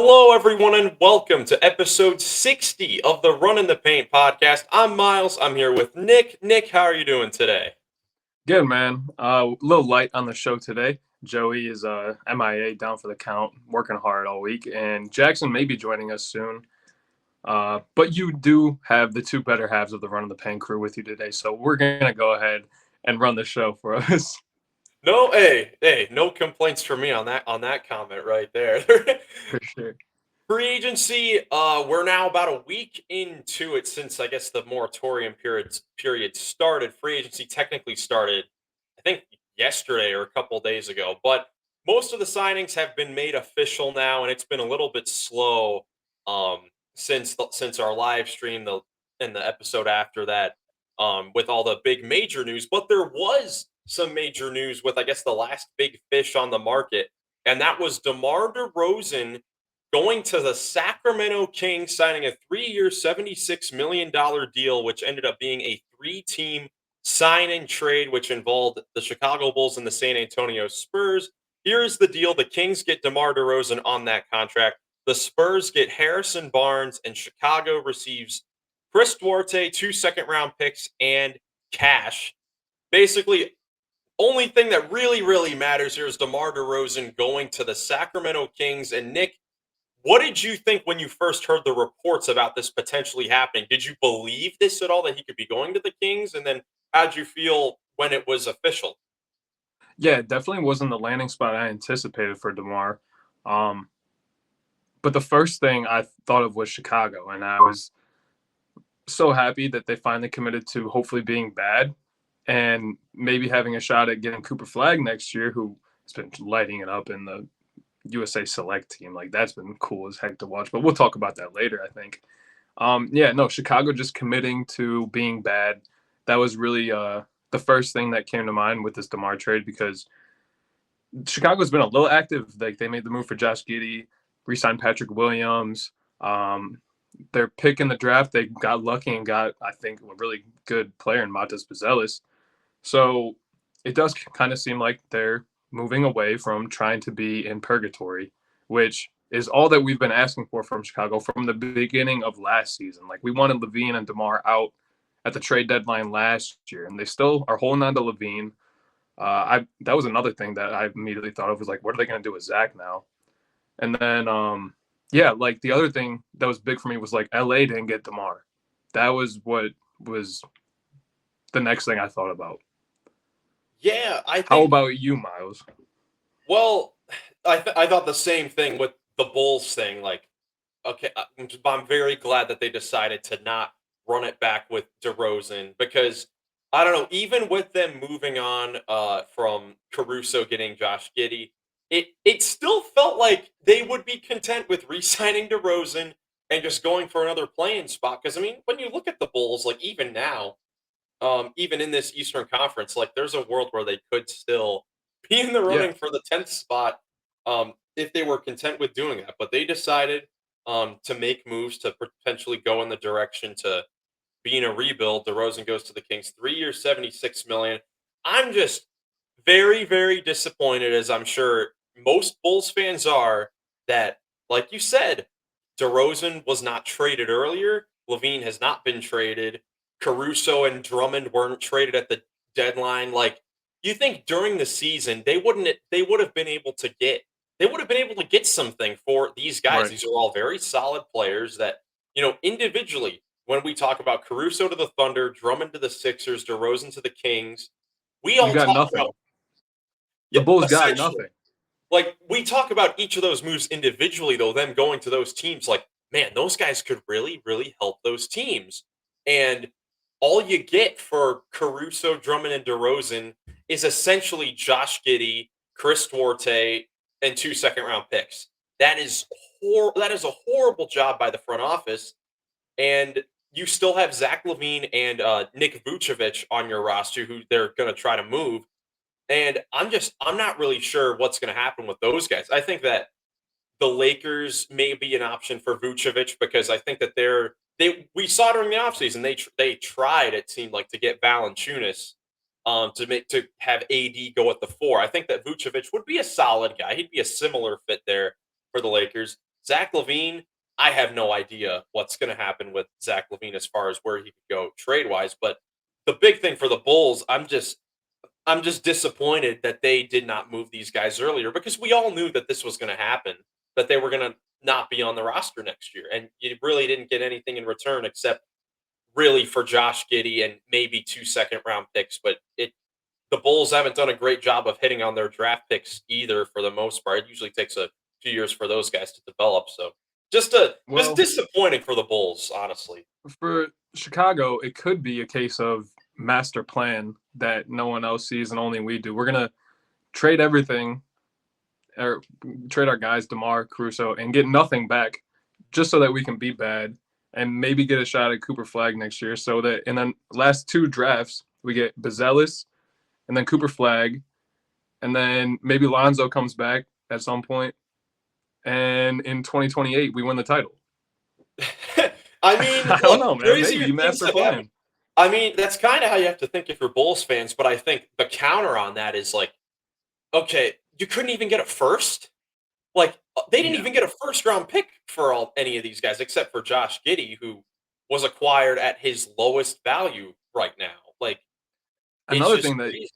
Hello, everyone, and welcome to episode 60 of the Run in the Paint podcast. I'm Miles. I'm here with Nick. Nick, how are you doing today? Good, man. A little light on the show today. Joey is MIA, down for the count, working hard all week, and Jackson may be joining us soon. But you do have the two better halves of the Run in the Paint crew with you today, so we're gonna go ahead and run the show for us. No, hey, no complaints from me on that comment right there. For sure. Free agency, we're now about a week into it since I guess the moratorium period started. Free agency technically started, I think, yesterday or a couple days ago, but most of the signings have been made official now, and it's been a little bit slow since our live stream and the episode after that with all the big major news. But there was some major news with I guess the last big fish on the market, and that was DeMar DeRozan going to the Sacramento Kings, signing a 3-year, $76 million deal, which ended up being a 3-team sign and trade, which involved the Chicago Bulls and the San Antonio Spurs. Here's the deal: the Kings get DeMar DeRozan on that contract. The Spurs get Harrison Barnes, and Chicago receives Chris Duarte, 2 second-round picks, and cash. Basically, only thing that really matters here is DeMar DeRozan going to the Sacramento Kings. And Nick, what did you think when you first heard the reports about this potentially happening? Did you believe this at all, that he could be going to the Kings? And then how'd you feel when it was official? Yeah, it definitely wasn't the landing spot I anticipated for DeMar. Um, but the first thing I thought of was Chicago, and I was so happy that they finally committed to hopefully being bad and maybe having a shot at getting Cooper Flag next year, who has been lighting it up in the USA Select team. Like, that's been cool as heck to watch. But we'll talk about that later, I think. Yeah, no, Chicago just committing to being bad. That was really the first thing that came to mind with this DeMar trade, because Chicago's been a little active. Like, they made the move for Josh Giddey, re-signed Patrick Williams. Their pick in the draft, they got lucky and got, I think, a really good player in Matas Buzelis. So it does kind of seem like they're moving away from trying to be in purgatory, which is all that we've been asking for from Chicago from the beginning of last season. Like, we wanted LaVine and DeMar out at the trade deadline last year, and they still are holding on to LaVine. That was another thing that I immediately thought of, was like, what are they going to do with Zach now? And then, yeah, like, the other thing that was big for me was, like, LA didn't get DeMar. That was what was the next thing I thought about. Yeah, I How think, about you, Miles? well, I thought the same thing with the Bulls thing. Like, okay, I'm very glad that they decided to not run it back with DeRozan, because I don't know, even with them moving on from Caruso getting Josh Giddey, it still felt like they would be content with re-signing DeRozan and just going for another playing spot. Because I mean, when you look at the Bulls, like even now, even in this Eastern Conference, like there's a world where they could still be in the Yeah, running for the 10th spot if they were content with doing that. But they decided to make moves to potentially go in the direction to being a rebuild. DeRozan goes to the Kings, 3 years, 76 million. I'm just very disappointed, as I'm sure most Bulls fans are, that, like you said, DeRozan was not traded earlier. Levine has not been traded. Caruso and Drummond weren't traded at the deadline. Like, you think during the season they would have been able to get something for these guys. right. These are all very solid players that, individually, when we talk about Caruso to the Thunder, Drummond to the Sixers, DeRozan to the Kings, we You all got talk about, nothing. The yeah, Bulls got essentially. nothing. Like, we talk about each of those moves individually, though, them going to those teams, like, man, those guys could really help those teams. And all you get for Caruso, Drummond, and DeRozan is essentially Josh Giddey, Chris Duarte, and 2 second-round picks. That is that is a horrible job by the front office. And you still have Zach LaVine and Nick Vucevic on your roster, who they're going to try to move. And I'm not really sure what's going to happen with those guys. I think that the Lakers may be an option for Vucevic, because I think that we saw during the offseason they tried, it seemed like, to get Valanciunas to have AD go at the 4. I think that Vucevic would be a solid guy. He'd be a similar fit there for the Lakers. Zach LaVine, I have no idea what's going to happen with Zach LaVine as far as where he could go trade wise. But the big thing for the Bulls, I'm just disappointed that they did not move these guys earlier because we all knew that this was going to happen, that they were going to not be on the roster next year, and you really didn't get anything in return except really for Josh Giddey and maybe 2 second-round picks. But the Bulls haven't done a great job of hitting on their draft picks either for the most part. It usually takes a few years for those guys to develop. So just Well, disappointing for the Bulls, honestly. for Chicago, it could be a case of master plan that no one else sees and only we do. We're gonna trade everything, or trade our guys, DeMar, Caruso, and get nothing back, just so that we can be bad and maybe get a shot at Cooper Flag next year. So that in the last 2 drafts we get Bazelis and then Cooper Flag, and then maybe Lonzo comes back at some point, and in 2028 we win the title. I mean, I don't look, know, man. crazier Maybe things master have happened. plan. I mean, that's kind of how you have to think if you're Bulls fans. But I think the counter on that is like, okay, you couldn't even get a first. Like they didn't Yeah. even get a first round pick for any of these guys except for Josh Giddey, who was acquired at his lowest value right now. Like it's Another just thing that crazy.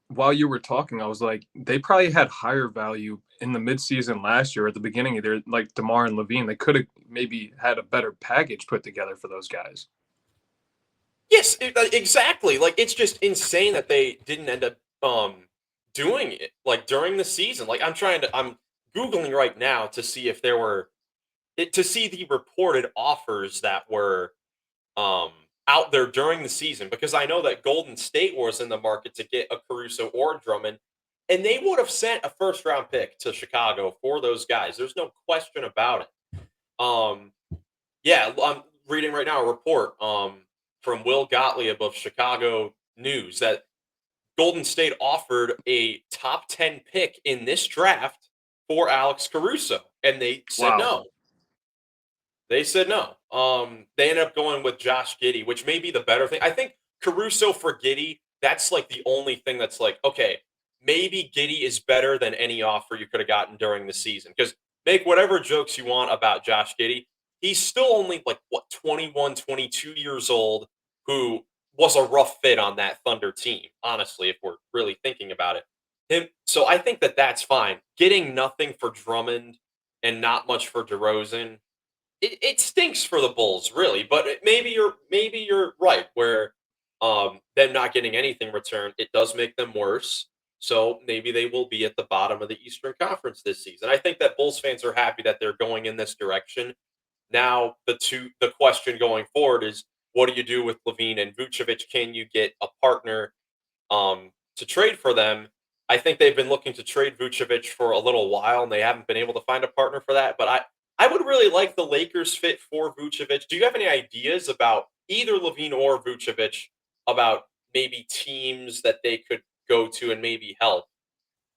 while you were talking, I was like, they probably had higher value in the midseason last year at the beginning of their, like DeMar and Levine. They could have maybe had a better package put together for those guys. Yes, exactly. Like it's just insane that they didn't end up doing it like during the season. Like I'm googling right now to see if there were to see the reported offers that were um out there during the season because I know that Golden State was in the market to get a Caruso or Drummond and they would have sent a first round pick to Chicago for those guys. There's no question about it. Um yeah, I'm reading right now a report from Will Gottlieb of Chicago News that Golden State offered a top 10 pick in this draft for Alex Caruso, and they said Wow. no. They said no. They ended up going with Josh Giddey, which may be the better thing. I think Caruso for Giddey, that's like the only thing that's like, okay, maybe Giddey is better than any offer you could have gotten during the season. Because make whatever jokes you want about Josh Giddey, he's still only like, what, 21, 22 years old, who was a rough fit on that Thunder team, honestly, if we're really thinking about it. So I think that that's fine. Getting nothing for Drummond and not much for DeRozan, it stinks for the Bulls, really. But maybe you're right where them not getting anything returned, it does make them worse. So maybe they will be at the bottom of the Eastern Conference this season. I think that Bulls fans are happy that they're going in this direction. Now the question going forward is what do you do with Levine and Vucevic? Can you get a partner to trade for them? I think they've been looking to trade Vucevic for a little while, and they haven't been able to find a partner for that. But I would really like the Lakers fit for Vucevic. Do you have any ideas about either Levine or Vucevic about maybe teams that they could go to and maybe help?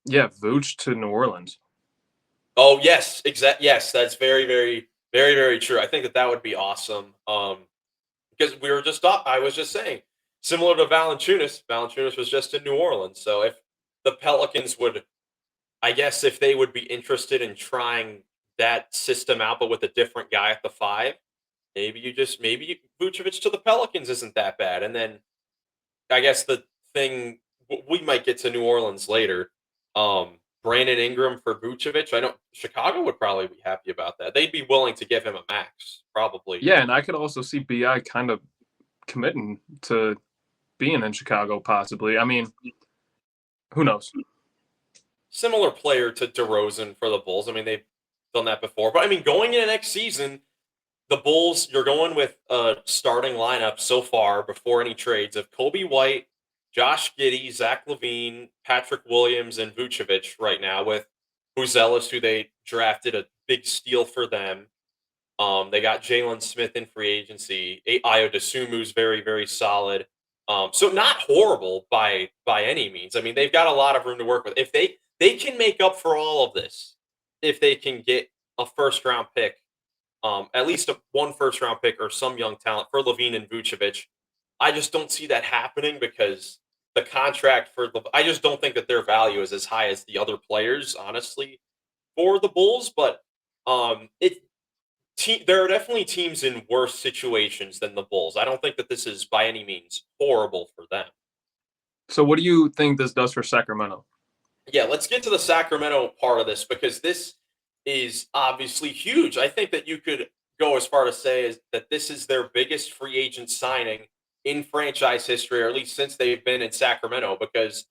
Yeah, Vooch to New Orleans. Oh yes, yes, that's very true. I think that that would be awesome. Because I was just saying, similar to Valanciunas was just in New Orleans. So if the Pelicans would, I guess, if they would be interested in trying that system out, but with a different guy at the 5, Vucevic to the Pelicans isn't that bad. And then I guess the thing we might get to New Orleans later. Brandon Ingram for Vucevic. I know Chicago would probably be happy about that. They'd be willing to give him a max, probably. Yeah, and I could also see BI kind of committing to being in Chicago, possibly. I mean, who knows? Similar player to DeRozan for the Bulls. I mean, they've done that before. But I mean, going into next season, the Bulls, you're going with a starting lineup so far before any trades of Kobe White, Josh Giddey, Zach LaVine, Patrick Williams, and Vucevic right now with Buzelis, who they drafted a big steal for them. They got Jalen Smith in free agency. Ayo Desumu's very solid. So not horrible by any means. I mean, they've got a lot of room to work with. If they can make up for all of this, if they can get a first round pick, at least one first round pick or some young talent for Levine and Vucevic, I just don't see that happening because the contract I just don't think that their value is as high as the other players, honestly, for the Bulls. But It there are definitely teams in worse situations than the Bulls. I don't think that this is by any means horrible for them. So what do you think this does for Sacramento? Yeah, let's get to the Sacramento part of this because this is obviously huge. I think that you could go as far to say is that this is their biggest free agent signing in franchise history, or at least since they've been in Sacramento. Because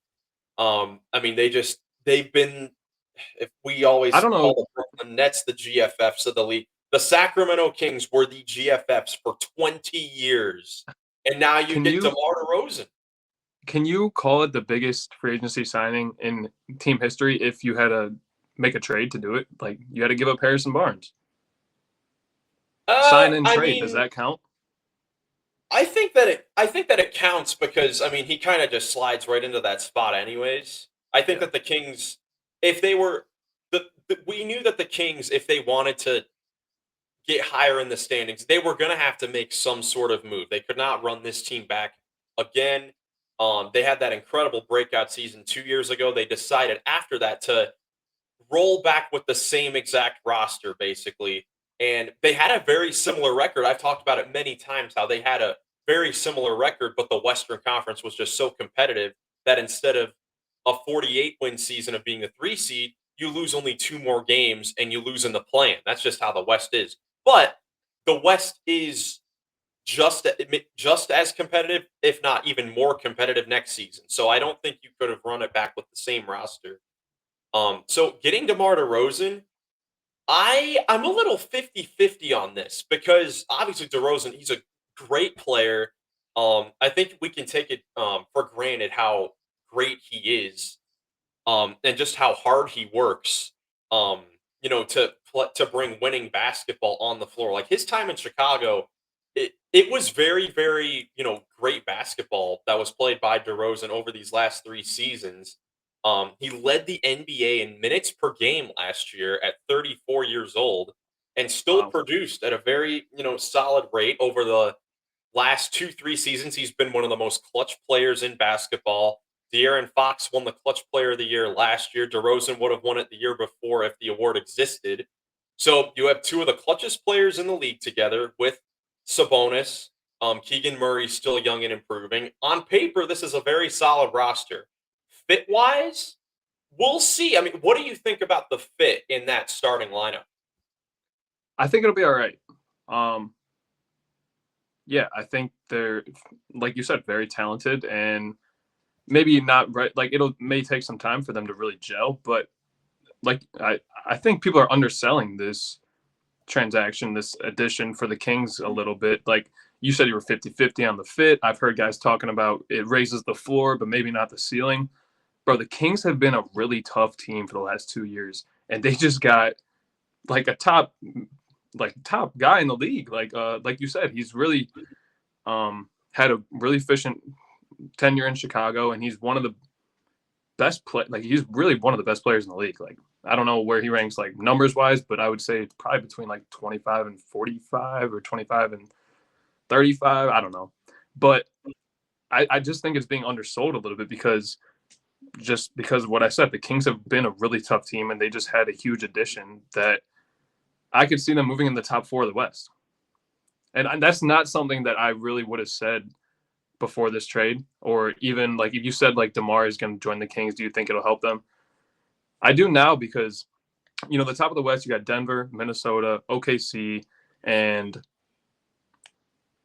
I mean, they've been. If we I always don't call know. the Brooklyn Nets the GFFs of the league, the Sacramento Kings were the GFFs for 20 years, and now you Can get you DeMar DeRozan. can you call it the biggest free agency signing in team history if you had to make a trade to do it? Like you had to give up Harrison Barnes. Sign and I trade. Does mean, that count? I think that it counts because I mean he kind of just slides right into that spot anyways. I think Yeah. that the Kings, if they were we knew that the Kings, if they wanted to get higher in the standings, they were going to have to make some sort of move. They could not run this team back again. They had that incredible breakout season 2 years ago. They decided after that to roll back with the same exact roster, basically. And they had a very similar record. I've talked about it many times how they had a very similar record, but the Western Conference was just so competitive that instead of a 48 win season of being the 3 seed, you lose only two more games and you lose in the play-in. That's just how the West is. But the West is just as competitive, if not even more competitive next season. So I don't think you could have run it back with the same roster. So getting DeMar DeRozan, I'm a little 50-50 on this because obviously DeRozan, he's a great player. I think we can take it for granted how great he is, and just how hard he works. Um, to bring winning basketball on the floor. Like his time in Chicago, it was very very great basketball that was played by DeRozan over these last 3 seasons. He led the NBA in minutes per game last year at 34 years old, and still Wow. produced at a very solid rate over the last 2 3 seasons. He's been one of the most clutch players in basketball. De'Aaron Fox won the Clutch Player of the Year last year. DeRozan would have won it the year before if the award existed. So you have two of the clutchest players in the league together with Sabonis. Keegan Murray's still young and improving. On paper, this is a very solid roster. Fit wise, we'll see. I mean, what do you think about the fit in that starting lineup? I think it'll be all right. Um, yeah, I think they're like you said, very talented and maybe not right. Like it'll may take some time for them to really gel, but like I think people are underselling this transaction, this addition for the Kings a little bit. Like you said, you were 50-50 on the fit. I've heard guys talking about it raises the floor, but maybe not the ceiling. Bro, the Kings have been a really tough team for the last 2 years, and they just got like a top guy in the league. Like you said, he's really had a really efficient tenure in Chicago, and he's one of the best play. Like he's really one of the best players in the league. Like I don't know where he ranks like numbers wise, but I would say it's probably between like 25 and 45 or 25 and 35. I don't know, but I just think it's being undersold a little bit because of what I said. The Kings have been a really tough team, and they just had a huge addition that I could see them moving in the top four of the West. And that's not something that I really would have said before this trade, or even like if you said like DeMar is going to join the Kings, do you think it'll help them? I do now because the top of the West, you got Denver, Minnesota, OKC, and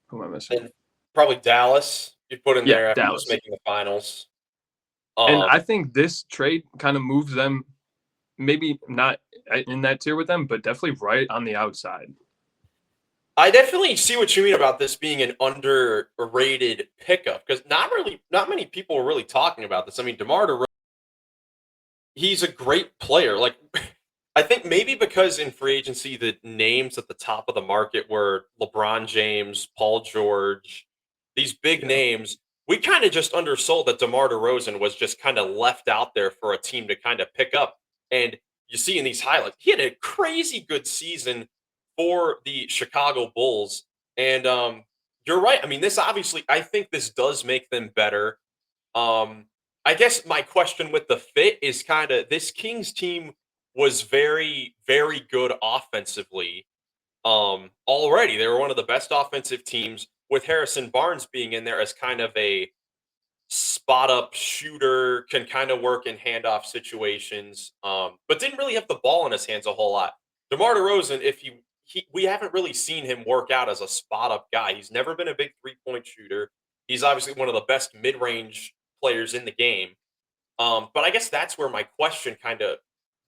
who am I missing? And probably Dallas. You put in Yeah, there after just Dallas. making the finals. And I Um, think this trade kind of moves them, maybe not in that tier with them, but definitely right on the outside. I definitely see what you mean about this being an underrated pickup because not many people are really talking about this. I mean, DeMar DeRozan, he's a great player. Like, I think maybe because in free agency the names at the top of the market were LeBron James, Paul George, these big Yeah. names. We kind of just undersold that DeMar DeRozan was just kind of left out there for a team to kind of pick up. And you see in these highlights, he had a crazy good season for the Chicago Bulls. And you're right. I mean, this obviously, I think this does make them better. Um, I guess my question with the fit is kind of this Kings team. was very, very good offensively. Already they were one of the best offensive teams with Harrison Barnes being in there as kind of a spot up shooter, can kind of work in handoff situations, but didn't really have the ball in his hands a whole lot. DeMar DeRozan, if we haven't really seen him work out as a spot up guy. He's never been a big 3-point shooter. He's obviously one of the best mid range players in the game. But I guess that's where my question kind of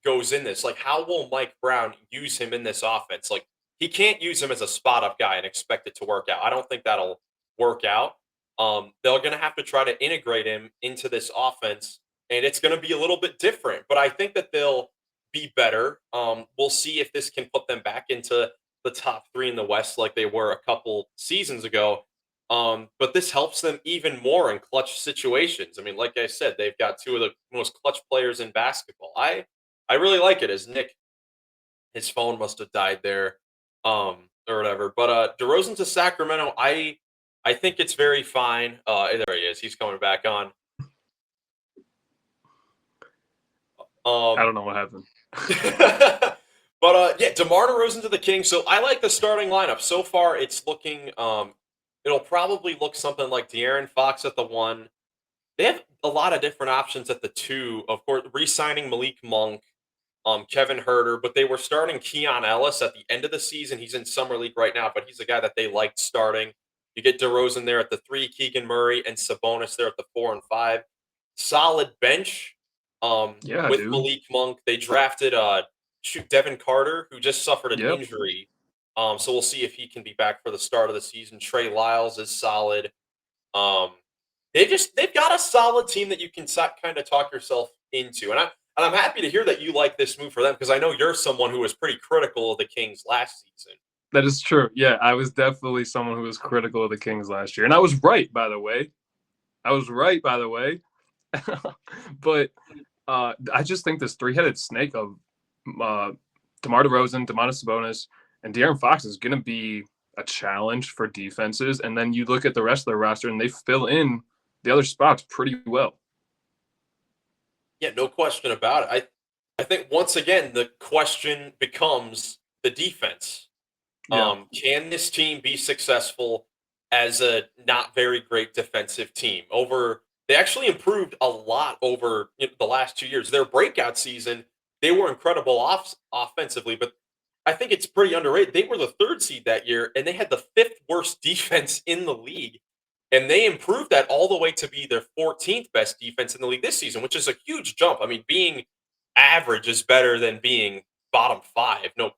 goes in this. Like, how will Mike Brown use him in this offense? Like, he can't use him as a spot up guy and expect it to work out. I don't think that'll work out. They're going to have to try to integrate him into this offense, and it's going to be a little bit different. But I think that they'll be better. We'll see if this can put them back into the top three in the West like they were a couple seasons ago. But this helps them even more in clutch situations. I mean, like I said, they've got two of the most clutch players in basketball. I really like it. As Nick, his phone must have died there, or whatever. But DeRozan to Sacramento, I think it's very fine. There he is. He's coming back on. I don't know what happened. But yeah, DeMar DeRozan to the Kings. So I like the starting lineup. So far, it's looking. It'll probably look something like De'Aaron Fox at the 1. They have a lot of different options at the 2. Of course, re-signing Malik Monk, Kevin Herter, but they were starting Keon Ellis at the end of the season. He's in summer league right now, but he's a guy that they liked starting. You get DeRozan there at the 3, Keegan Murray and Sabonis there at the 4 and 5. Solid bench. Yeah, With dude. Malik Monk, they drafted Devin Carter, who just suffered an Yep. injury. So we'll see if he can be back for the start of the season. Trey Lyles is solid. They've got a solid team that you can kind of talk yourself into, and I'm happy to hear that you like this move for them because I know you're someone who was pretty critical of the Kings last season. That is true. Yeah, I was definitely someone who was critical of the Kings last year, and I was right, by the way. But I just think this three-headed snake of DeMar DeRozan, Domantas Sabonis, and De'Aaron Fox is going to be a challenge for defenses. And then you look at the rest of the roster, and they fill in the other spots pretty well. Yeah, no question about it. I think once again the question becomes the defense. Yeah. Can this team be successful as a not very great defensive team? They actually improved a lot over the last 2 years. Their breakout season, they were incredible offensively, but I think it's pretty underrated. They were the 3rd seed that year, and they had the 5th worst defense in the league. And they improved that all the way to be their 14th best defense in the league this season, which is a huge jump. I mean, being average is better than being bottom 5. No,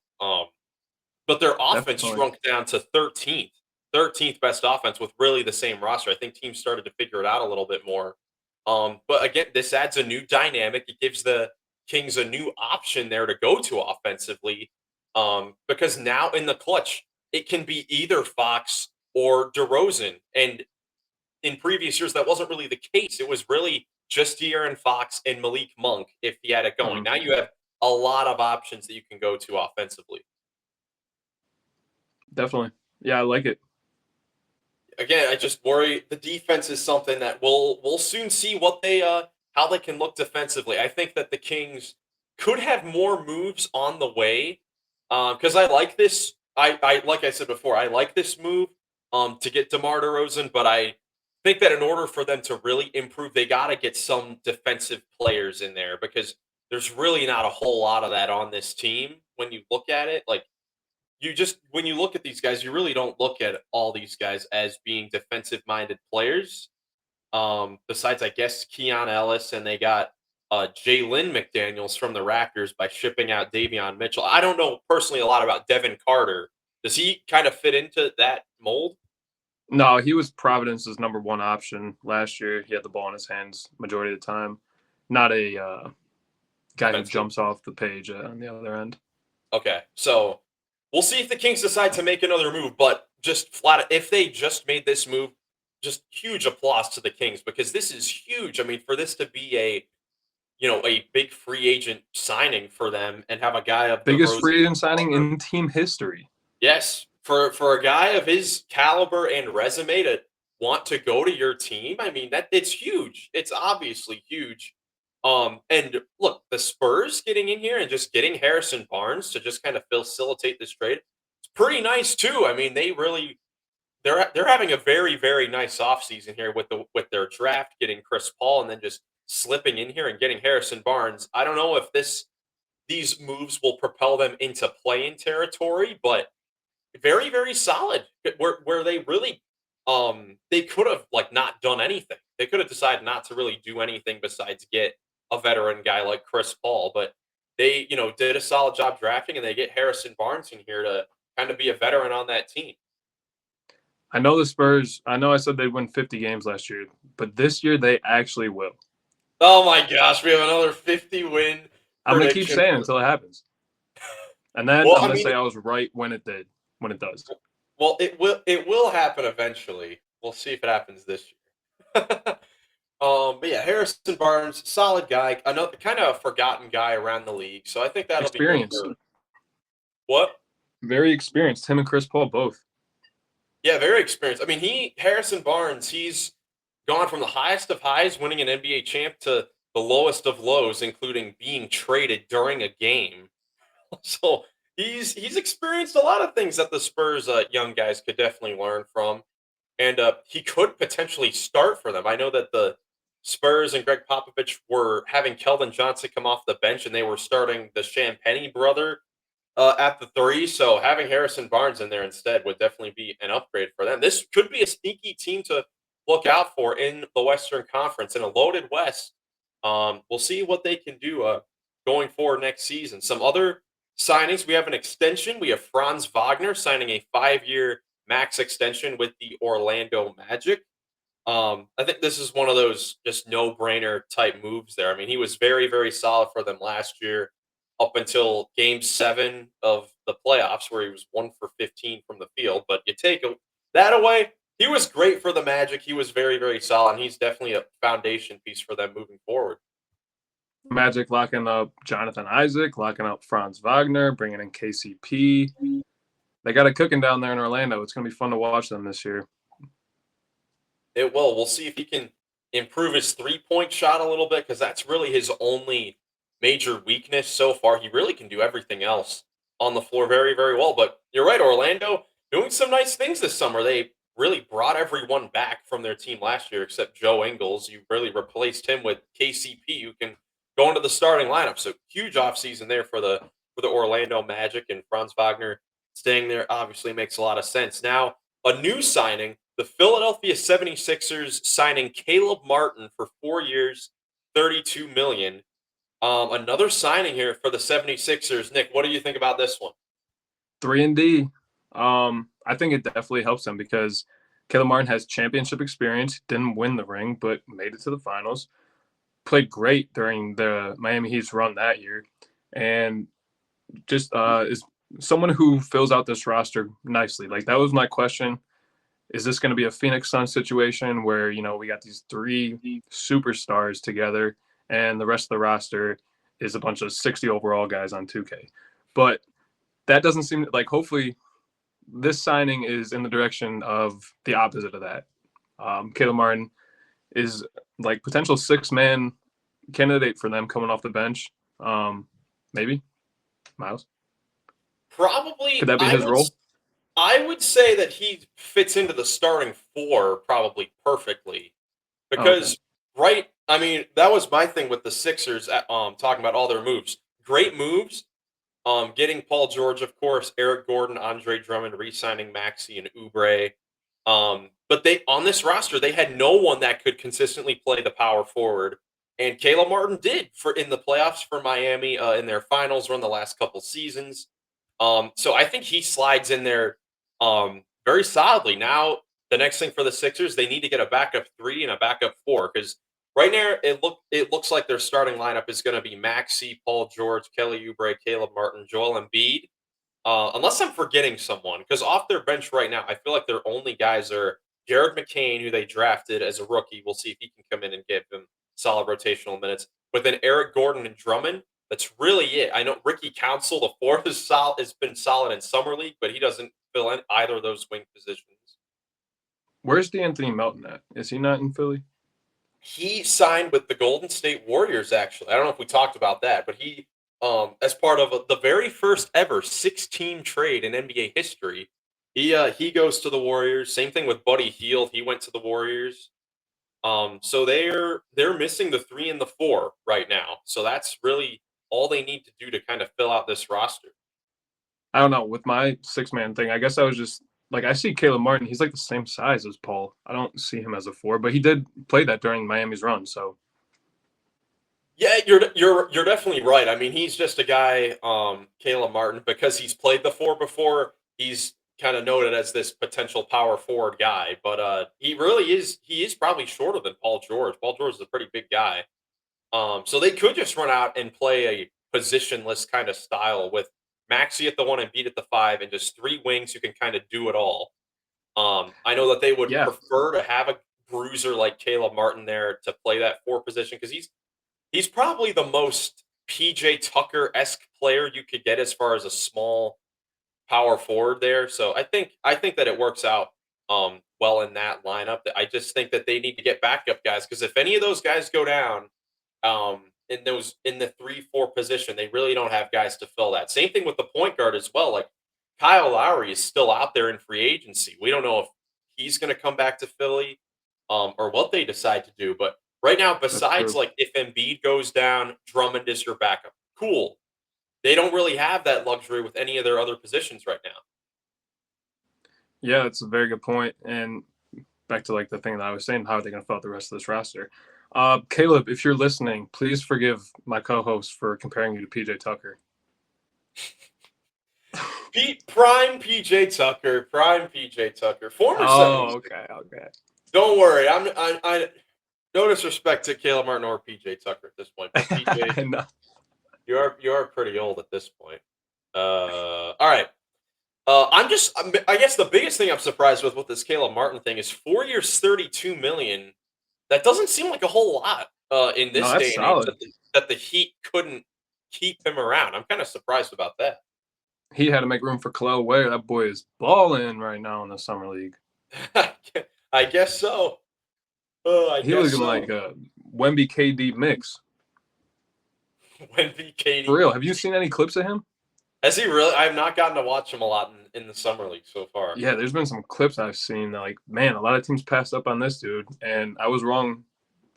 but their offense Definitely. shrunk down to 13th best offense with really the same roster. I think teams started to figure it out a little bit more. But again, this adds a new dynamic. It gives the Kings a new option there to go to offensively. Because now in the clutch, it can be either Fox or DeRozan. And in previous years, that wasn't really the case. It was really just De'Aaron Fox and Malik Monk if he had it going. Mhm. Now you have a lot of options that you can go to offensively. Definitely. Yeah, I like it. Again, I just worry the defense is something that we'll soon see what they how they can look defensively. I think that the Kings could have more moves on the way because I like this. I like I said before, I like this move to get DeMar DeRozan, but I think that in order for them to really improve, they got to get some defensive players in there because there's really not a whole lot of that on this team when you look at it. Like when you look at these guys, you really don't look at all these guys as being defensive minded players. Besides, I guess Keon Ellis, and they got Jalen McDaniels from the Raptors by shipping out Davion Mitchell. I don't know personally a lot about Devin Carter. Does he kind of fit into that mold? No, he was Providence's number 1 option last year. He had the ball in his hands majority of the time. Not a guy who jumps off the page on the other end. Okay, so we'll see if the Kings decide to make another move, but just flat, if they just made this move, just huge applause to the Kings because this is huge. I mean, for this to be a big free agent signing for them and have a guy of biggest free agent signing in team history. Yes, for a guy of his caliber and resume to want to go to your team, I mean it's huge. It's obviously huge. And look, the Spurs getting in here and just getting Harrison Barnes to just kind of facilitate this trade, it's pretty nice too. I mean, they're having a very, very nice offseason here with their draft, getting Chris Paul and then just slipping in here and getting Harrison Barnes. I don't know if these moves will propel them into play-in territory, but very, very solid. Where they really they could have like not done anything. They could have decided not to really do anything besides get a veteran guy like Chris Paul, but they, did a solid job drafting and they get Harrison Barnes in here to kind of be a veteran on that team. I know the Spurs, I know I said they'd win 50 games last year, but this year they actually will. Oh my gosh, we have another 50 win I'm going to keep prediction. saying it until it happens. And then Well, I'm going to say I was right when it does. Well, it will happen eventually. We'll see if it happens this year. But yeah, Harrison Barnes, solid guy, another kind of a forgotten guy around the league. So I think that'll be good Experienced. for what? Very experienced. Him and Chris Paul both. Yeah, very experienced. I mean, Harrison Barnes, he's gone from the highest of highs, winning an NBA champ, to the lowest of lows, including being traded during a game. So he's experienced a lot of things that the Spurs young guys could definitely learn from, and he could potentially start for them. I know that the Spurs and Greg Popovich were having Keldon Johnson come off the bench, and they were starting the Champagnie brother at the three. So having Harrison Barnes in there instead would definitely be an upgrade for them. This could be a sneaky team to look out for in the Western Conference in a loaded West. We'll see what they can do going forward next season. Some other signings: we have an extension. We have Franz Wagner signing a 5-year max extension with the Orlando Magic. I think this is one of those just no-brainer type moves there. I mean, he was very, very solid for them last year up until game 7 of the playoffs, where he was 1 for 15 from the field. But you take that away, he was great for the Magic. He was very, very solid, and he's definitely a foundation piece for them moving forward. Magic locking up Jonathan Isaac, locking up Franz Wagner, bringing in KCP. They got it cooking down there in Orlando. It's going to be fun to watch them this year. It will. We'll see if he can improve his three-point shot a little bit, because that's really his only major weakness so far. He really can do everything else on the floor very, very well. But you're right, Orlando doing some nice things this summer. They really brought everyone back from their team last year except Joe Ingles. You really replaced him with KCP, who can go into the starting lineup. So huge offseason there for the Orlando Magic, and Franz Wagner staying there obviously makes a lot of sense. Now, a new signing: the Philadelphia 76ers signing Caleb Martin for 4 years, $32 million. Another signing here for the 76ers. Nick, what do you think about this one? 3-and-D. I think it definitely helps them because Caleb Martin has championship experience, didn't win the ring, but made it to the finals. Played great during the Miami Heat's run that year, and just is someone who fills out this roster nicely. Like, that was my question. Is this going to be a Phoenix Suns situation where, we got these 3 superstars together and the rest of the roster is a bunch of 60 overall guys on 2K? But that doesn't seem like, hopefully this signing is in the direction of the opposite of that. Caleb Martin is like potential 6-man candidate for them coming off the bench. Maybe Miles. Probably. Could that be his role? I would say that he fits into the starting 4 probably perfectly, because right. I mean, that was my thing with the Sixers. Talking about all their moves, great moves. Getting Paul George, of course, Eric Gordon, Andre Drummond, re-signing Maxey and Oubre. But they, on this roster, they had no one that could consistently play the power forward, and Caleb Martin did in the playoffs for Miami in their finals run the last couple seasons. So I think he slides in there very solidly. Now, the next thing for the Sixers, they need to get a backup 3 and a backup 4, because right now it looks like their starting lineup is going to be Maxey, Paul George, Kelly Oubre, Caleb Martin, Joel Embiid. Unless I'm forgetting someone, because off their bench right now, I feel like their only guys are Jared McCain, who they drafted as a rookie. We'll see if he can come in and give them solid rotational minutes. But then Eric Gordon and Drummond, that's really it. I know Ricky Council, the fourth, has been solid in summer league, but he doesn't fill in either of those wing positions. Where's DeAnthony Melton at? Is he not in Philly? he signed with the Golden State Warriors, actually. I don't know if we talked about that, but he, as part of the very first ever 6-team trade in NBA history, he goes to the Warriors. Same thing with Buddy Hield. He went to the Warriors. So they're missing the 3 and the 4 right now. So that's really all they need to do to kind of fill out this roster. I don't know. With my 6-man thing, I guess I was just like, I see Caleb Martin. He's like the same size as Paul. I don't see him as a 4, but he did play that during Miami's run. So Yeah, you're definitely right. I mean, he's just a guy, Caleb Martin, because he's played the 4 before. He's kind of noted as this potential power forward guy, but he is probably shorter than Paul George. Paul George is a pretty big guy. So they could just run out and play a positionless kind of style with Maxi at the 1 and Beat at the 5, and just 3 wings who can kind of do it all. I know that they would yeah, prefer to have a bruiser like Caleb Martin there to play that 4 position, because he's probably the most PJ Tucker-esque player you could get as far as a small power forward there. So I think that it works out well in that lineup. I just think that they need to get backup guys, because if any of those guys go down, in the 3-4 position, they really don't have guys to fill that. Same thing with the point guard as well. Like, Kyle Lowry is still out there in free agency. We don't know if he's going to come back to Philly, or what they decide to do. But right now, that's besides true. like if Embiid goes down, Drummond is your backup. Cool. They don't really have that luxury with any of their other positions right now. Yeah, that's a very good point. And back to like the thing that I was saying, how are they going to fill out the rest of this roster? Caleb, if you're listening, please forgive my co-host for comparing you to PJ Tucker. Prime PJ Tucker, prime PJ Tucker, former Oh, 76. okay, okay. Don't worry, I no disrespect to Caleb Martin or PJ Tucker at this point, but PJ, No, you are pretty old at this point. All right. I guess the biggest thing I'm surprised with this Caleb Martin thing is 4 years, 32 million. That doesn't seem like a whole lot in no, this that's day and age solid. that the Heat couldn't keep him around. I'm kind of surprised about that. He had to make room for Khalil Ware. That boy is balling right now in the summer league. I guess so. I He guess looking so. like a Wemby KD mix. When For VKD real. Have you seen any clips of him? has he really? I have not gotten to watch him a lot in the summer league so far. Yeah, there's been some clips I've seen that, like, man, a lot of teams passed up on this dude, and I was wrong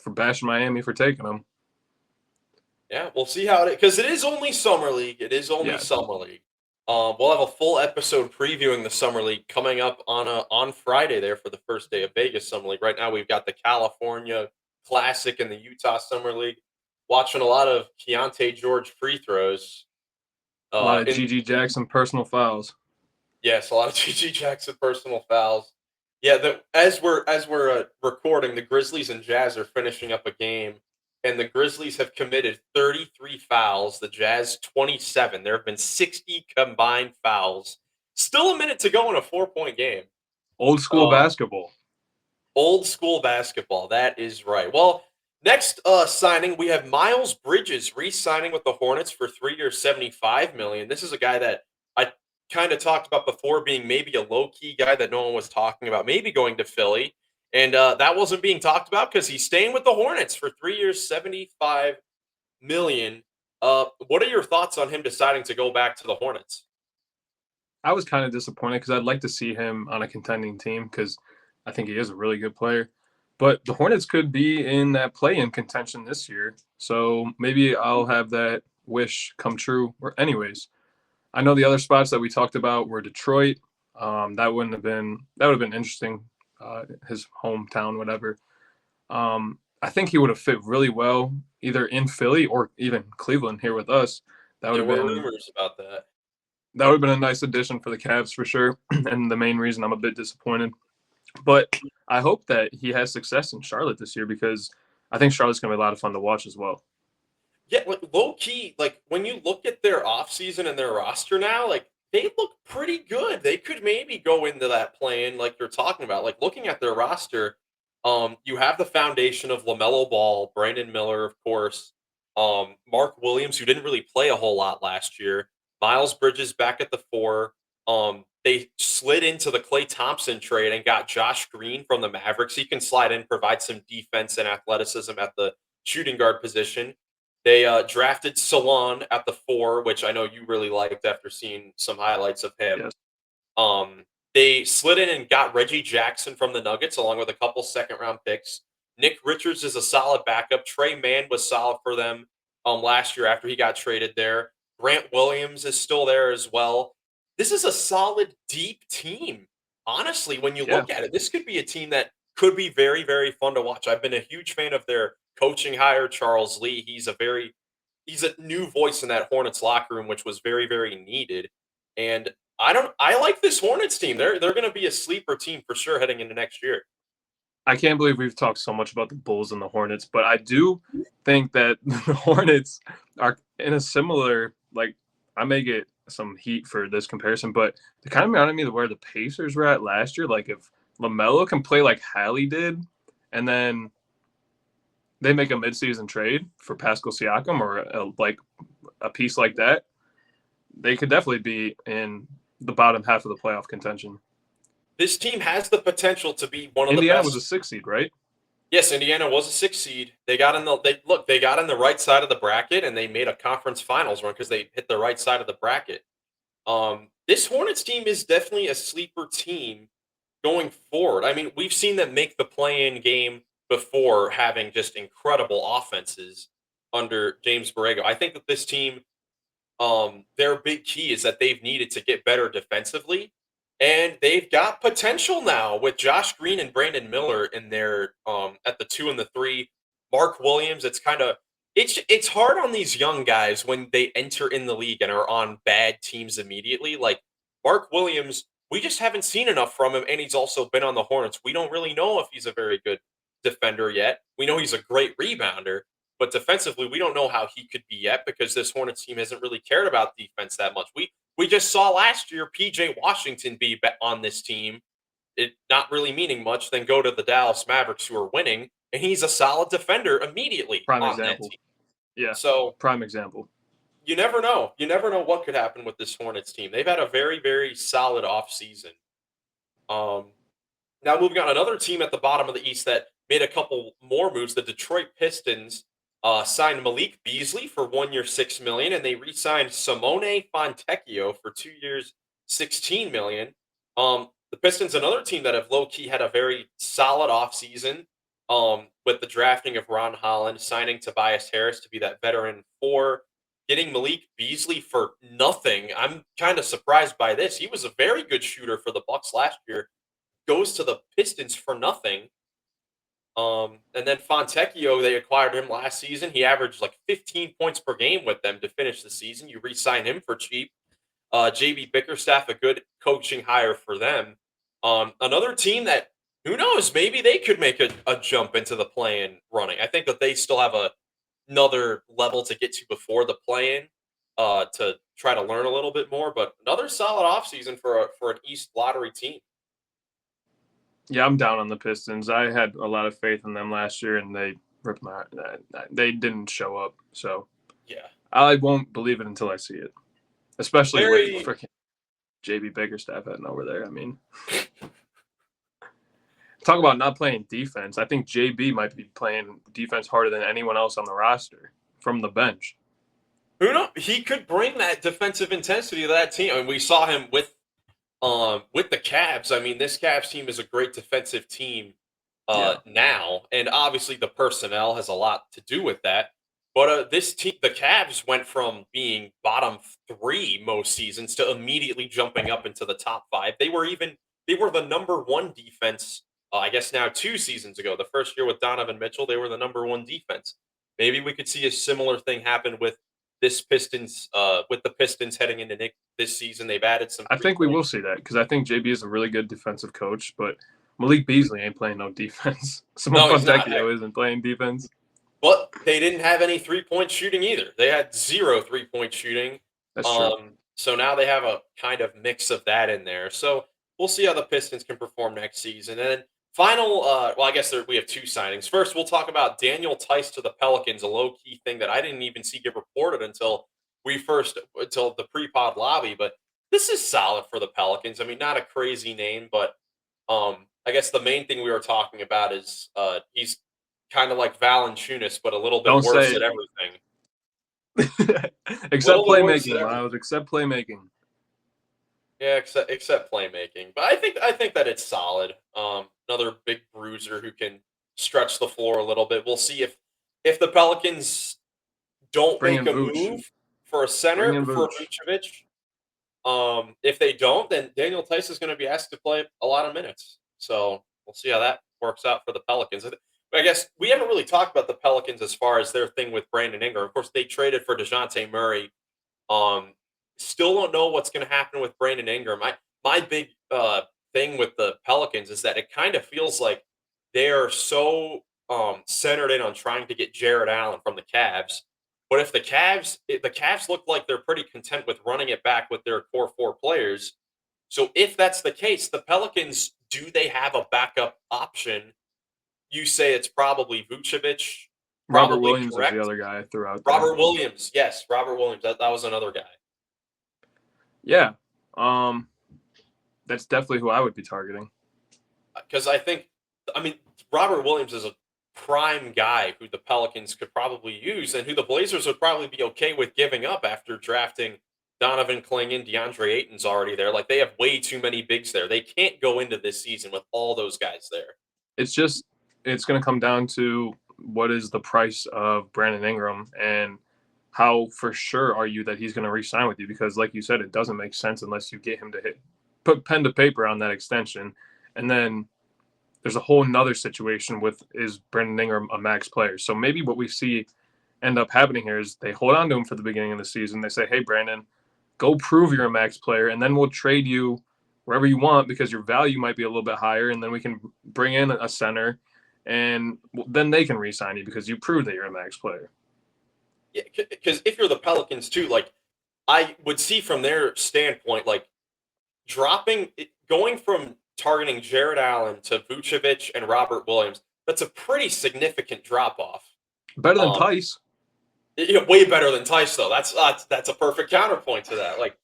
for bashing Miami for taking him. Yeah, we'll see how it, because it is only summer league. It is only Yeah, summer league. We'll have a full episode previewing the summer league coming up on Friday there for the first day of Vegas summer league. Right now we've got the California Classic and the Utah Summer League. Watching a lot of Keontae George free throws. a lot of In GG Jackson personal fouls. Yes, a lot of GG Jackson personal fouls. Yeah, as we're recording, the Grizzlies and Jazz are finishing up a game, and the Grizzlies have committed 33 fouls. The Jazz 27. There have been 60 combined fouls. Still a minute to go in a 4-point game. Old school Uh, basketball. Old school basketball. That is right. Well, next signing we have Miles Bridges re-signing with the Hornets for 3 years, 75 million. This is a guy that I kind of talked about before being maybe a low-key guy that no one was talking about, maybe going to Philly, and that wasn't being talked about because he's staying with the Hornets for 3 years, 75 million. What are your thoughts on him deciding to go back to the Hornets? I was kind of disappointed because I'd like to see him on a contending team because I think he is a really good player. But the Hornets could be in that play-in contention this year, so maybe I'll have that wish come true. Or anyways, I know the other spots that we talked about were Detroit. That would have been interesting. His hometown, whatever. I think he would have fit really well either in Philly or even Cleveland here with us. That would There have were been rumors about that. that would have been a nice addition for the Cavs for sure. And the main reason I'm a bit disappointed. But I hope that he has success in Charlotte this year because I think Charlotte's going to be a lot of fun to watch as well. Yeah, like low key, like when you look at their offseason and their roster now, like they look pretty good. They could maybe go into that plan like you're talking about. Like looking at their roster, you have the foundation of LaMelo Ball, Brandon Miller, of course, Mark Williams, who didn't really play a whole lot last year, Miles Bridges back at the 4. they slid into the Klay Thompson trade and got Josh Green from the Mavericks. He can slide in, provide some defense and athleticism at the shooting guard position. They drafted Salon at the 4, which I know you really liked after seeing some highlights of him. Yes. They slid in and got Reggie Jackson from the Nuggets, along with a couple second-round picks. Nick Richards is a solid backup. Trey Mann was solid for them last year after he got traded there. Grant Williams is still there as well. This is a solid, deep team. Honestly, when you Yeah. look at it, this could be a team that could be very, very fun to watch. I've been a huge fan of their coaching hire, Charles Lee. He's a new voice in that Hornets locker room, which was very, very needed. And I like this Hornets team. They're going to be a sleeper team for sure heading into next year. I can't believe we've talked so much about the Bulls and the Hornets, but I do think that the Hornets are in a similar, like, I may get some heat for this comparison, but they kind of reminded me of where the Pacers were at last year. Like, if LaMelo can play like Hallie did, and then they make a midseason trade for Pascal Siakam or a piece like that, they could definitely be in the bottom half of the playoff contention. This team has the potential to be one of Indiana the best. was a 6 seed, right? Yes, Indiana was a 6 seed. They got in the right side of the bracket and they made a conference finals run because they hit the right side of the bracket. This Hornets team is definitely a sleeper team going forward. I mean, we've seen them make the play-in game before, having just incredible offenses under James Borrego. I think that this team, their big key is that they've needed to get better defensively, and they've got potential now with Josh Green and Brandon Miller in there at the 2 and the 3. Mark Williams, it's hard on these young guys when they enter in the league and are on bad teams immediately. Like Mark Williams, we just haven't seen enough from him, and he's also been on the Hornets. We don't really know if he's a very good defender yet. We know he's a great rebounder, but defensively, we don't know how he could be yet because this Hornets team hasn't really cared about defense that much. We just saw last year PJ Washington be on this team, it not really meaning much, then go to the Dallas Mavericks who are winning, and he's a solid defender immediately Prime on that example. team. Yeah. So prime example. you never know. You never know what could happen with this Hornets team. They've had a very, very solid offseason. Now moving on, another team at the bottom of the East that made a couple more moves, the Detroit Pistons signed Malik Beasley for 1 year, $6 million, and they re-signed Simone Fontecchio for 2 years, $16 million. The Pistons, another team that have low-key had a very solid offseason with the drafting of Ron Holland, signing Tobias Harris to be that veteran 4, getting Malik Beasley for nothing. I'm kind of surprised by this. He was a very good shooter for the Bucks last year. Goes to the Pistons for nothing. And then Fontecchio, they acquired him last season. He averaged like 15 points per game with them to finish the season. You re-sign him for cheap. JB Bickerstaff, a good coaching hire for them. Another team that, who knows, maybe they could make a jump into the play-in running. I think that they still have another level to get to before the play-in to try to learn a little bit more. But another solid offseason for an East lottery team. Yeah, I'm down on the Pistons. I had a lot of faith in them last year, and they ripped they didn't show up. So yeah, I won't believe it until I see it. Especially Very, with freaking JB Bickerstaff at nowhere there. I mean, talk about not playing defense. I think JB might be playing defense harder than anyone else on the roster from the bench. who knows? He could bring that defensive intensity to that team. I mean, we saw him with the Cavs. I mean, this Cavs team is a great defensive team now, and obviously the personnel has a lot to do with that. But this team, the Cavs, went from being bottom 3 most seasons to immediately jumping up into the top 5. They were the number 1 defense. I guess now 2 seasons ago, the first year with Donovan Mitchell, they were the number 1 defense. Maybe we could see a similar thing happen with this Pistons, with the Pistons heading into this season. They've added some. I think we will see that because I think JB is a really good defensive coach, but Malik Beasley ain't playing no defense. Simone Fontecchio isn't playing defense. But they didn't have any 3-point shooting either. They had 0 3-point shooting. That's true. So now they have a kind of mix of that in there. So we'll see how the Pistons can perform next season. And then final, I guess we have 2 signings. First, we'll talk about Daniel Tice to the Pelicans, a low-key thing that I didn't even see get reported until the pre-pod lobby. But This is solid for the Pelicans. I mean, not a crazy name, but I guess the main thing we were talking about is he's kind of like Valanciunas, but a little bit Don't worse say at it. everything. A Except little bit worse at playmaking, everything. Miles. Except playmaking. Yeah, except playmaking. But I think that it's solid. Another big bruiser who can stretch the floor a little bit. We'll see if the Pelicans don't Bring make in a Vooch. move for a Bring center in for Vooch. Vucevic. If they don't, then Daniel Tice is going to be asked to play a lot of minutes. So we'll see how that works out for the Pelicans. I guess we haven't really talked about the Pelicans as far as their thing with Brandon Ingram. Of course, they traded for DeJounte Murray. Um, Still don't know what's going to happen with Brandon Ingram. My big thing with the Pelicans is that it kind of feels like they are so centered in on trying to get Jared Allen from the Cavs. But if the Cavs look like they're pretty content with running it back with their core four players. So if that's the case, the Pelicans, do they have a backup option? You say it's probably Vucevic, Robert probably Williams is the correct. other guy I threw out there. Robert Williams, yes, Robert Williams. That was another guy. Yeah. That's definitely who I would be targeting. Because I mean, Robert Williams is a prime guy who the Pelicans could probably use and who the Blazers would probably be okay with giving up after drafting Donovan Clingan. DeAndre Ayton's already there. Like, they have way too many bigs there. They can't go into this season with all those guys there. It's going to come down to what is the price of Brandon Ingram and how for sure are you that he's going to re-sign with you? Because like you said, it doesn't make sense unless you get him to put pen to paper on that extension. And then there's a whole nother situation with, is Brandon Ingram a max player? So maybe what we see end up happening here is they hold on to him for the beginning of the season. They say, hey, Brandon, go prove you're a max player, and then we'll trade you wherever you want because your value might be a little bit higher, and then we can bring in a center, and then they can re-sign you because you proved that you're a max player. Yeah, because if you're the Pelicans too, like, I would see from their standpoint, like, going from targeting Jared Allen to Vucevic and Robert Williams, that's a pretty significant drop off. Better than Um, Tice. Way better than Tice, though. That's a perfect counterpoint to that. Like,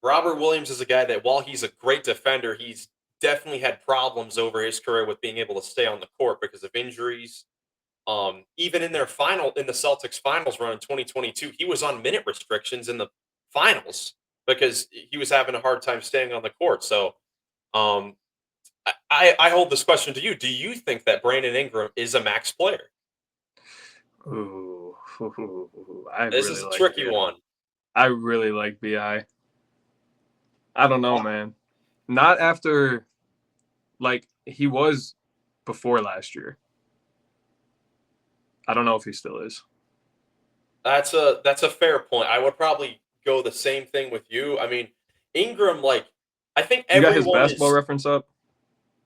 Robert Williams is a guy that, while he's a great defender, he's definitely had problems over his career with being able to stay on the court because of injuries. Even in the Celtics finals run in 2022, he was on minute restrictions in the finals because he was having a hard time staying on the court. So, um, I hold this question to you: do you think that Brandon Ingram is a max player? Ooh, I This really is a like tricky BI. one. I really like BI. I don't know, man. Not after, like, he was before last year. I don't know if he still is. That's a fair point. I would probably go the same thing with you. I mean, Ingram, like, I think You got his everyone basketball is. reference up?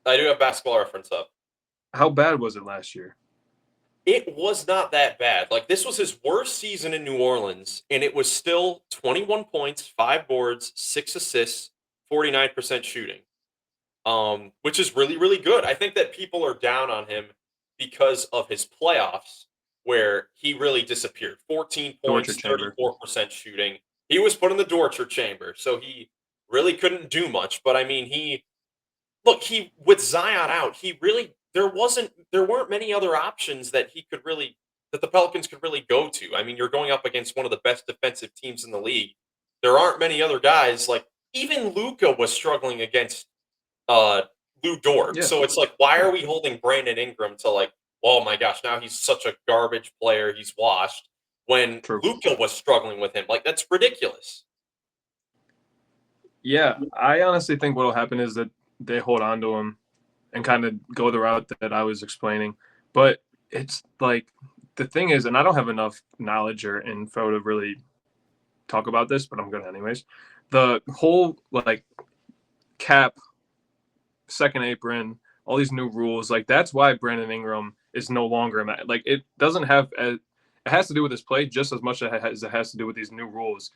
I do have basketball reference up. How bad was it last year? It was not that bad. Like, this was his worst season in New Orleans, and it was still 21 points, 5 boards, 6 assists, 49% shooting. Which is really, really good. I think that people are down on him because of his playoffs, where he really disappeared. 14 Torture points, chamber. 34% shooting. He was put in the torture chamber, so he really couldn't do much. But I mean, he with Zion out, he really there weren't many other options that the Pelicans could really go to. I mean, you're going up against one of the best defensive teams in the league. There aren't many other guys, like, even Luca was struggling against uh Lou Dort. Yeah, So it's like, why yeah, are we holding Brandon Ingram to, like, oh my gosh, now he's such a garbage player, he's washed, when true. Luca was struggling with him? Like, that's ridiculous. Yeah, I honestly think what'll happen is that they hold on to him and kind of go the route that I was explaining. But it's like, the thing is, and I don't have enough knowledge or info to really talk about this, but I'm going to anyways. The whole, like, cap, second apron, all these new rules, like, that's why Brandon Ingram is no longer like, it doesn't have it has to do with his play just as much as it has to do with these new rules.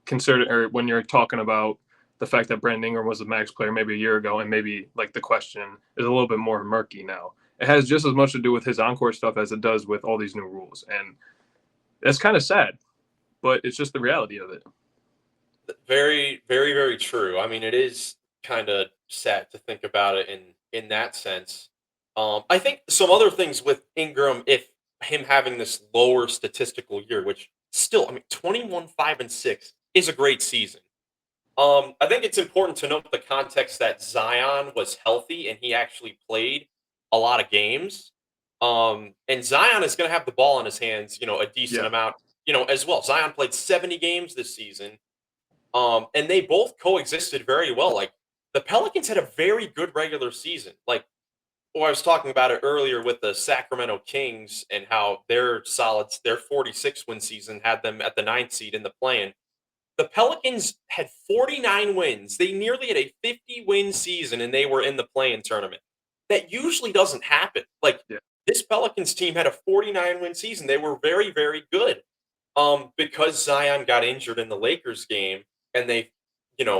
Consider, or when you're talking about the fact that Brandon Ingram was a max player maybe a year ago, and maybe, like, the question is a little bit more murky now. It has just as much to do with his encore stuff as it does with all these new rules, and that's kind of sad, but it's just the reality of it. Very, very, very true. I mean, it is kind of sad to think about it in that sense. I think some other things with Ingram, if him having this lower statistical year, which still, I mean, 21, 5 and 6 is a great season. I think it's important to note the context that Zion was healthy and he actually played a lot of games. And Zion is going to have the ball in his hands, a decent Yeah, amount, as well. Zion played 70 games this season, and they both coexisted very well. Like the Pelicans had a very good regular season. Like, I was talking about it earlier with the Sacramento Kings and how their 46 win season had them at the ninth seed in the play-in. The Pelicans had 49 wins. They nearly had a 50-win season, and they were in the play-in tournament. That usually doesn't happen. Like, yeah. this Pelicans team had a 49-win season. They were very, very good. Because Zion got injured in the Lakers game, and they,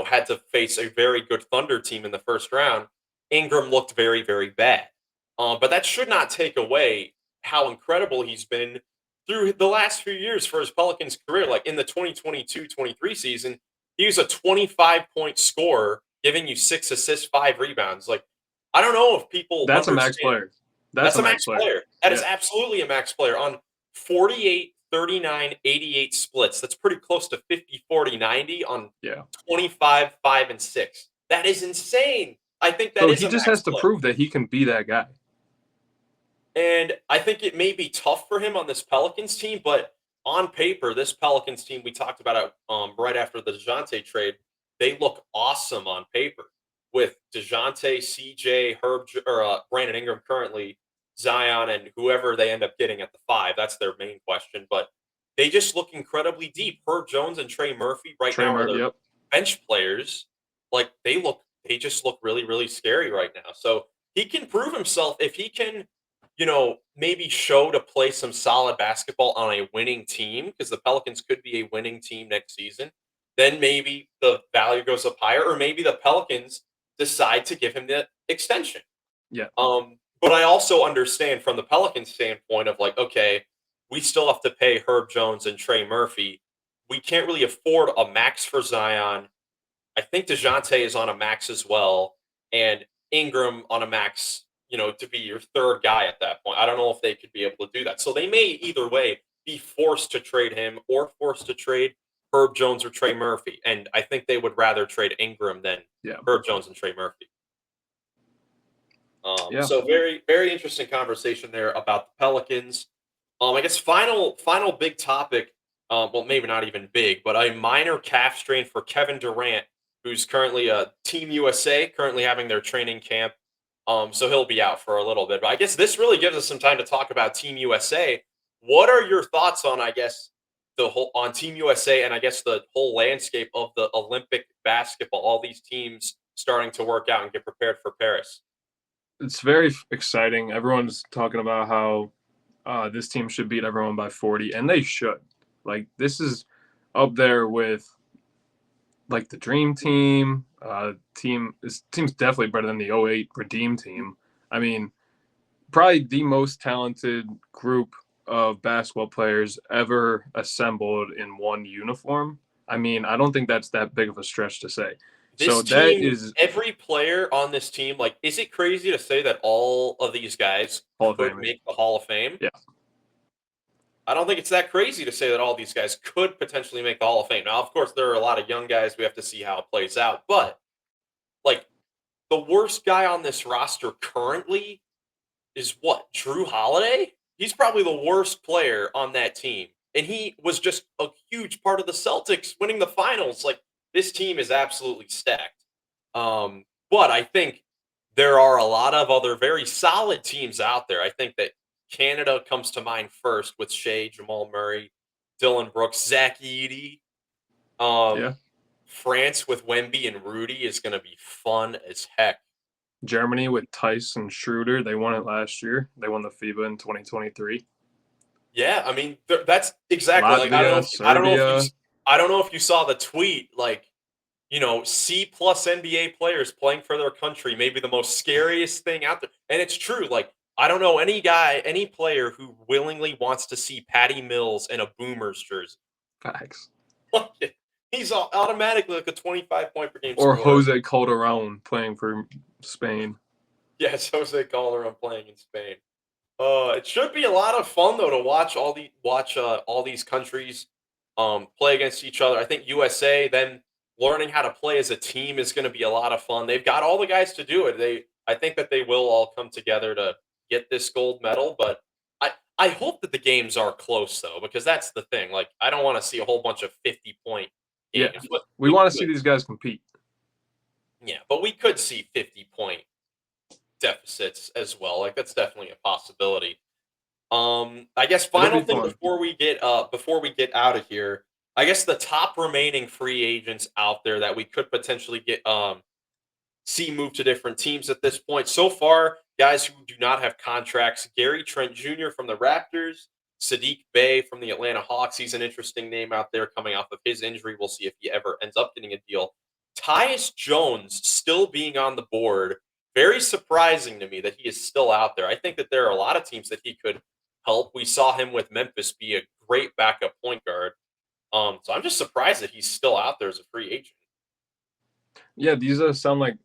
had to face a very good Thunder team in the first round, Ingram looked very, very bad. But that should not take away how incredible he's been through the last few years for his Pelicans career. Like in the 2022-23 season, he was a 25-point scorer, giving you 6 assists, 5 rebounds. Like, I don't know if people That's a max understand. player. That's That's a a max max player. player. That is Yeah, absolutely a max player on 48, 39, 88 splits. That's pretty close to 50, 40, 90 on yeah. 25, 5 and 6. That is insane. I think that So is he a just max has to player. prove that he can be that guy. And I think it may be tough for him on this Pelicans team, but on paper, this Pelicans team, we talked about it right after the DeJounte trade, they look awesome on paper with DeJounte, CJ, Brandon Ingram currently, Zion, and whoever they end up getting at the five. That's their main question. But they just look incredibly deep. Herb Jones and Trey Murphy right now are Tramer, their yep. bench players. Like they just look really, really scary right now. So he can prove himself if he can maybe show to play some solid basketball on a winning team, because the Pelicans could be a winning team next season. Then maybe the value goes up higher, or maybe the Pelicans decide to give him the extension. Yeah. But I also understand from the Pelicans standpoint of like, okay, we still have to pay Herb Jones and Trey Murphy. We can't really afford a max for Zion. I think DeJounte is on a max as well, and Ingram on a max, to be your third guy at that point. I don't know if they could be able to do that. So they may either way be forced to trade him or forced to trade Herb Jones or Trey Murphy. And I think they would rather trade Ingram than Yeah. Herb Jones and Trey Murphy. Yeah. So very, very interesting conversation there about the Pelicans. I guess final big topic. Well, maybe not even big, but a minor calf strain for Kevin Durant, who's currently a Team USA, currently having their training camp. So he'll be out for a little bit. But I guess this really gives us some time to talk about Team USA. What are your thoughts on, I guess, the whole on Team USA and I guess the whole landscape of the Olympic basketball? All these teams starting to work out and get prepared for Paris. It's very exciting. Everyone's talking about how this team should beat everyone by 40, and they should. Like, this is up there with like the Dream Team. This team's definitely better than the '08 Redeem team. I mean, probably the most talented group of basketball players ever assembled in one uniform. I mean, I don't think that's that big of a stretch to say. So This that team, is every player on this team, like, is it crazy to say that all of these guys Hall of could Famers. make the Hall of Fame? Yeah. I don't think it's that crazy to say that all these guys could potentially make the Hall of Fame. Now, of course, there are a lot of young guys. We have to see how it plays out. But, like, the worst guy on this roster currently is what? Drew Holiday? He's probably the worst player on that team. And he was just a huge part of the Celtics winning the finals. Like, this team is absolutely stacked. But I think there are a lot of other very solid teams out there. I think that Canada comes to mind first with Shea, Jamal Murray, Dylan Brooks, Zach Edey. Yeah. Um, France with Wemby and Rudy is going to be fun as heck. Germany with Tice and Schroeder. They won it last year. They won the FIBA in 2023. Yeah, I mean that's exactly like Latvia, Serbia. I don't know if you saw the tweet, like, C plus NBA players playing for their country, maybe the most scariest thing out there. And it's true. Like, I don't know any player who willingly wants to see Patty Mills in a Boomers jersey. Facts. Like, He's automatically like a 25-point per game Or scorer. Jose Calderon playing for Spain. Yes, Jose Calderon playing in Spain. It should be a lot of fun though to watch all these countries play against each other. I think USA then learning how to play as a team is going to be a lot of fun. They've got all the guys to do it. I think that they will all come together to get this gold medal, but I hope that the games are close though, because that's the thing. Like I don't want to see a whole bunch of 50-point Yeah. games. But We want to see these guys compete. yeah, but we could see 50-point deficits as well. Like that's definitely a possibility. I guess It'll final be thing fun. before we get out of here, I guess the top remaining free agents out there that we could potentially get see move to different teams at this point. So far, guys who do not have contracts: Gary Trent Jr. from the Raptors, Sadiq Bey from the Atlanta Hawks. He's an interesting name out there coming off of his injury. We'll see if he ever ends up getting a deal. Tyus Jones still being on the board. Very surprising to me that he is still out there. I think that there are a lot of teams that he could help. We saw him with Memphis be a great backup point guard. So I'm just surprised that he's still out there as a free agent. Yeah, these sound like,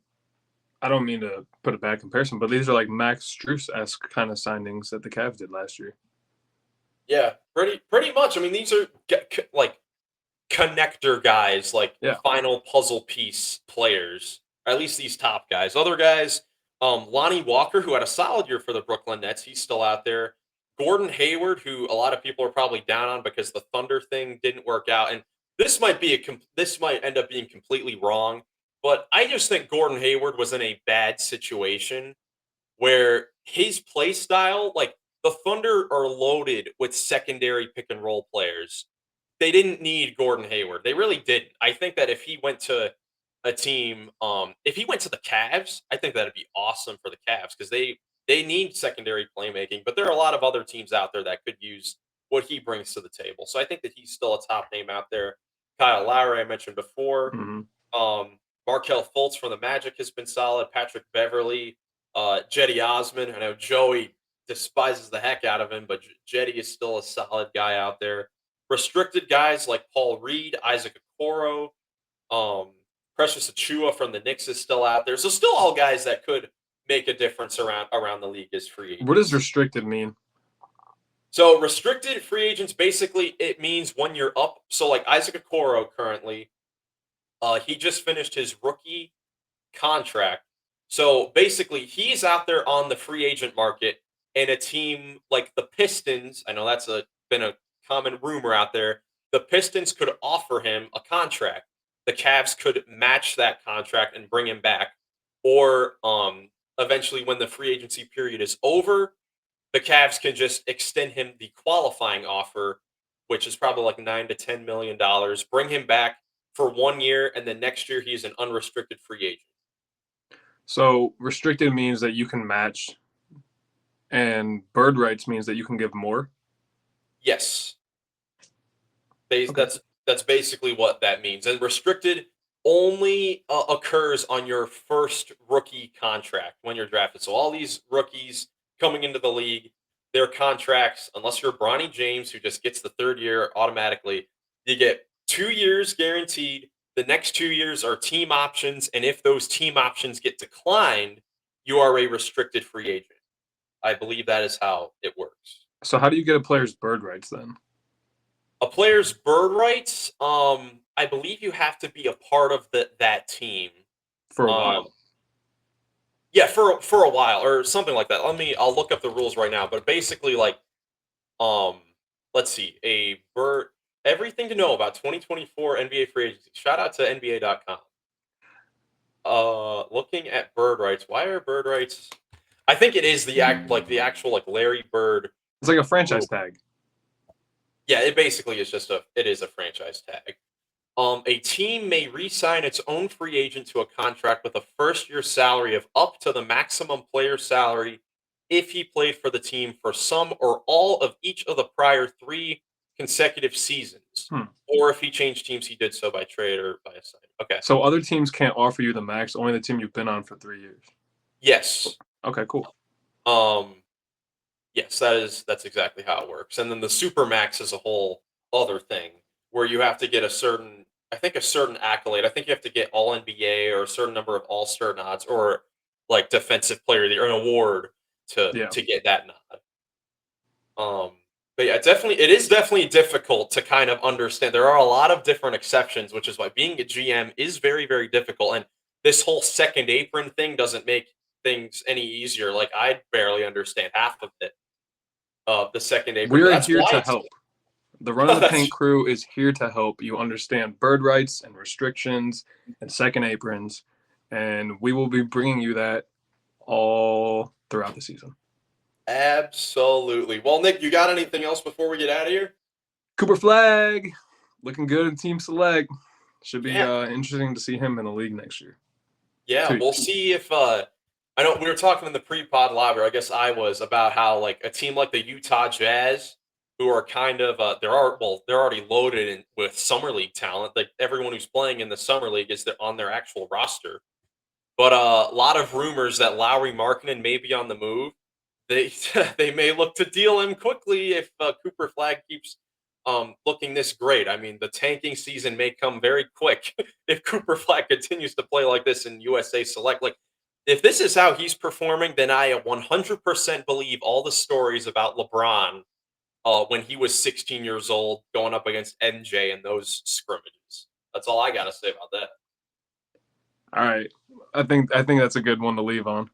I don't mean to put a bad comparison, but these are like Max Strus-esque kind of signings that the Cavs did last year. Yeah, pretty much. I mean, these are like connector guys, like Yeah. final puzzle piece players. At least these top guys. Other guys, Lonnie Walker, who had a solid year for the Brooklyn Nets, he's still out there. Gordon Hayward, who a lot of people are probably down on because the Thunder thing didn't work out, and this might end up being completely wrong, but I just think Gordon Hayward was in a bad situation where his play style, like the Thunder are loaded with secondary pick and roll players. They didn't need Gordon Hayward. They really didn't. I think that if he went to a team, if he went to the Cavs, I think that'd be awesome for the Cavs because they need secondary playmaking. But there are a lot of other teams out there that could use what he brings to the table. So I think that he's still a top name out there. Kyle Lowry, I mentioned before. Mm-hmm. Markelle Fultz from the Magic has been solid. Patrick Beverly, Jetty Osman. I know Joey despises the heck out of him, but Jetty is still a solid guy out there. Restricted guys like Paul Reed, Isaac Okoro, Precious Achua from the Knicks is still out there. So still all guys that could make a difference around the league as free agents. What does restricted mean? So restricted free agents, basically it means when you're up. So like Isaac Okoro currently, he just finished his rookie contract. So basically, he's out there on the free agent market, and a team like the Pistons, I know that's been a common rumor out there, the Pistons could offer him a contract. The Cavs could match that contract and bring him back. Or eventually, when the free agency period is over, the Cavs can just extend him the qualifying offer, which is probably like $9 to $10 million, bring him back for 1 year, and then next year he's an unrestricted free agent. So restricted means that you can match, and bird rights means that you can give more. Yes, Okay. that's basically what that means. And restricted only occurs on your first rookie contract when you're drafted. So all these rookies coming into the league, their contracts, unless you're Bronny James, who just gets the third year automatically, you get 2 years guaranteed. The next 2 years are team options, and if those team options get declined, you are a restricted free agent. I believe that is how it works. So how do you get a player's bird rights then? A player's bird rights, I believe you have to be a part of that team For a Um, while. yeah, for a while or something like that. I'll look up the rules right now. But basically, like, um, let's see, a bird. Everything to know about 2024 NBA free agency. Shout out to NBA.com. Looking at bird rights. Why are bird rights? I think it is the actual like Larry Bird. It's like a franchise rule. tag. Yeah, it basically is it is a franchise tag. A team may re-sign its own free agent to a contract with a first-year salary of up to the maximum player salary if he played for the team for some or all of each of the prior 3 consecutive seasons, or if he changed teams, he did so by trade or by assignment. Okay. So other teams can't offer you the max, only the team you've been on for 3 years. Yes. Okay, cool. Yes, that's exactly how it works. And then the supermax is a whole other thing where you have to get a certain I think a certain accolade. I think you have to get all NBA or a certain number of All-Star nods or like defensive player of the year, an award Yeah. to get that nod. Um, but yeah, it is definitely difficult to kind of understand. There are a lot of different exceptions, which is why being a GM is very, very difficult. And this whole second apron thing doesn't make things any easier. Like I barely understand half of it, the second apron, We but are that's here why to it's help. The Run of the that's Paint crew is here to help you understand bird rights and restrictions and second aprons, and we will be bringing you that all throughout the season. absolutely. Well, Nick, you got anything else before we get out of here? Cooper Flag, looking good in Team Select. Should be Yeah, interesting to see him in the league next year. yeah. 2 We'll years. see if I know we were talking in the pre-pod live, or I guess I was, about how like a team like the Utah Jazz, who are kind of they're already loaded with summer league talent. Like everyone who's playing in the summer league is on their actual roster. But a lot of rumors that Lowry Markkinen may be on the move. They they may look to deal him quickly if Cooper Flag keeps looking this great. I mean, the tanking season may come very quick if Cooper Flag continues to play like this in USA Select. Like, if this is how he's performing, then I 100% believe all the stories about LeBron when he was 16 years old going up against MJ in those scrimmages. That's all I got to say about that. All right, I think that's a good one to leave on.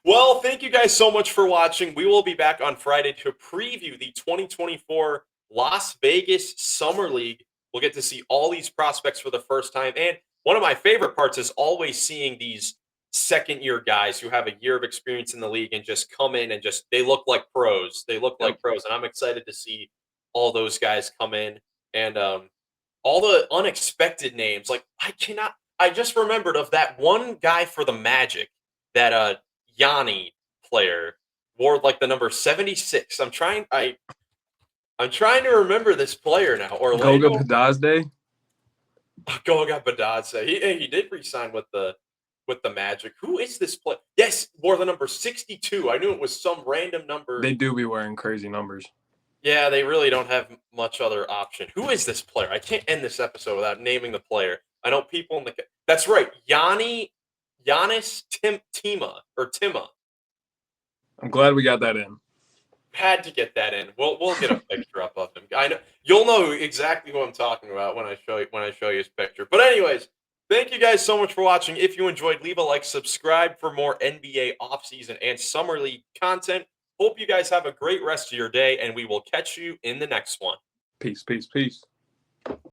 Well, thank you guys so much for watching. We will be back on Friday to preview the 2024 Las Vegas Summer League. We'll get to see all these prospects for the first time. And one of my favorite parts is always seeing these second year guys who have a year of experience in the league and just come in and just they look like pros. They look Yep. like pros. And I'm excited to see all those guys come in and all the unexpected names. Like I just remembered of that one guy for the Magic, that Yanni player wore like the number 76. I'm trying to remember this player now. Goga Orlando Padazde. Goga Badadze. He did resign with the Magic. Who is this player? Yes, wore the number 62. I knew it was some random number. They do be wearing crazy numbers. Yeah, they really don't have much other option. Who is this player? I can't end this episode without naming the player. I know people in the. That's right, Giannis Tima or Tima. I'm glad we got that in. Had to get that in. We'll get a picture up of him. I know you'll know exactly who I'm talking about when I show you his picture. But anyways, thank you guys so much for watching. If you enjoyed, leave a like, subscribe for more NBA offseason and summer league content. Hope you guys have a great rest of your day, and we will catch you in the next one. Peace, peace, peace.